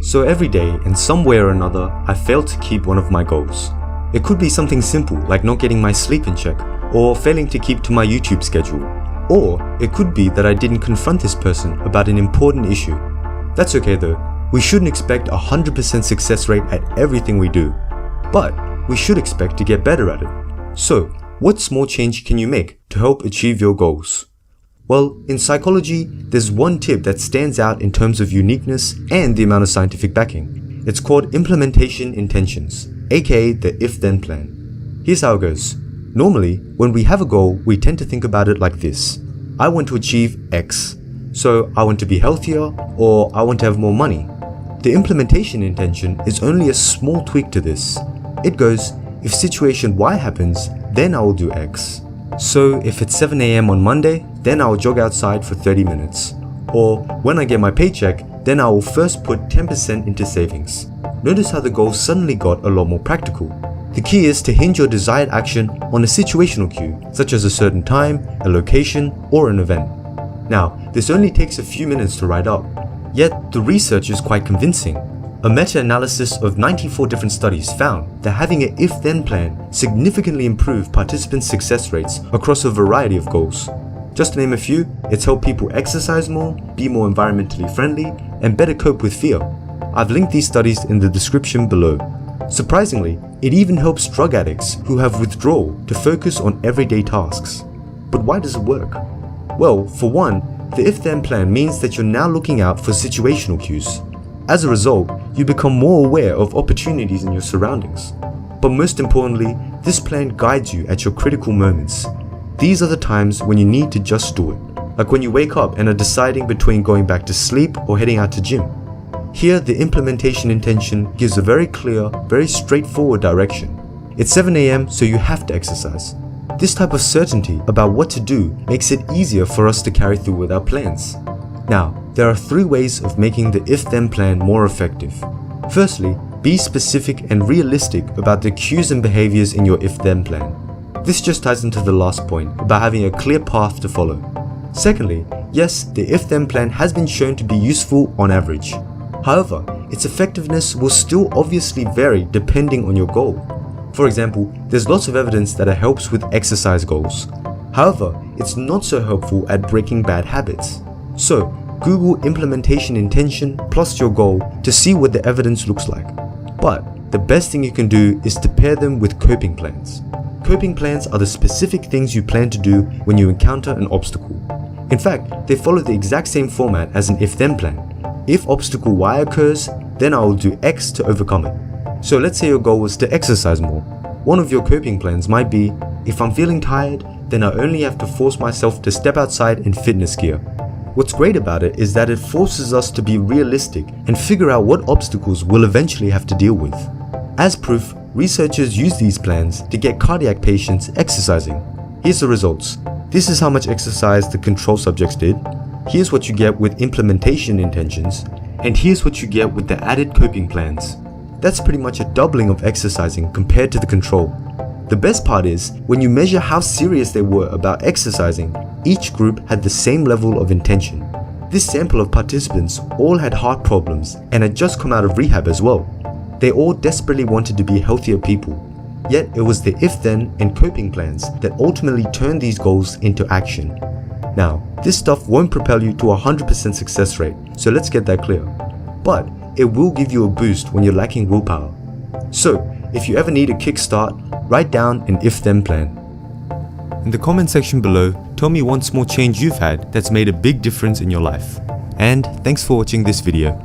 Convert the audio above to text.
So every day, in some way or another, I fail to keep one of my goals. It could be something simple like not getting my sleep in check, or failing to keep to my YouTube schedule. Or it could be that I didn't confront this person about an important issue. That's okay though. We shouldn't expect a 100% success rate at everything we do, but we should expect to get better at it. So, what small change can you make to help achieve your goals? Well, in psychology, there's one tip that stands out in terms of uniqueness and the amount of scientific backing. It's called implementation intentions, aka the if-then plan. Here's how it goes. Normally, when we have a goal, we tend to think about it like this. I want to achieve X. So I want to be healthier, or I want to have more money. The implementation intention is only a small tweak to this. It goes, if situation Y happens, then I will do X. So if it's 7 AM on Monday, then I will jog outside for 30 minutes. Or when I get my paycheck, then I will first put 10% into savings. Notice how the goal suddenly got a lot more practical. The key is to hinge your desired action on a situational cue, such as a certain time, a location, or an event. Now, this only takes a few minutes to write up. Yet, the research is quite convincing. A meta-analysis of 94 different studies found that having an if-then plan significantly improved participants' success rates across a variety of goals. Just to name a few, it's helped people exercise more, be more environmentally friendly, and better cope with fear. I've linked these studies in the description below. Surprisingly, it even helps drug addicts who have withdrawal to focus on everyday tasks. But why does it work? Well, for one, the if-then plan means that you're now looking out for situational cues. As a result, you become more aware of opportunities in your surroundings. But most importantly, this plan guides you at your critical moments. These are the times when you need to just do it, like when you wake up and are deciding between going back to sleep or heading out to gym. Here, the implementation intention gives a very clear, very straightforward direction. It's 7 AM, so you have to exercise. This type of certainty about what to do makes it easier for us to carry through with our plans. Now, there are 3 ways of making the if-then plan more effective. Firstly, be specific and realistic about the cues and behaviors in your if-then plan. This just ties into the last point about having a clear path to follow. Secondly, yes, the if-then plan has been shown to be useful on average. However, its effectiveness will still obviously vary depending on your goal. For example, there's lots of evidence that it helps with exercise goals. However, it's not so helpful at breaking bad habits. So, Google implementation intention plus your goal to see what the evidence looks like. But the best thing you can do is to pair them with coping plans. Coping plans are the specific things you plan to do when you encounter an obstacle. In fact, they follow the exact same format as an if-then plan. If obstacle Y occurs, then I will do X to overcome it. So let's say your goal was to exercise more. One of your coping plans might be, if I'm feeling tired, then I only have to force myself to step outside in fitness gear. What's great about it is that it forces us to be realistic and figure out what obstacles we'll eventually have to deal with. As proof, researchers use these plans to get cardiac patients exercising. Here's the results. This is how much exercise the control subjects did. Here's what you get with implementation intentions. And here's what you get with the added coping plans. That's pretty much a doubling of exercising compared to the control. The best part is, when you measure how serious they were about exercising, each group had the same level of intention. This sample of participants all had heart problems and had just come out of rehab as well. They all desperately wanted to be healthier people. Yet it was the if-then and coping plans that ultimately turned these goals into action. Now, this stuff won't propel you to a 100% success rate, so let's get that clear. But it will give you a boost when you're lacking willpower. So, if you ever need a kickstart, write down an if-then plan. In the comment section below, tell me one small change you've had that's made a big difference in your life. And thanks for watching this video.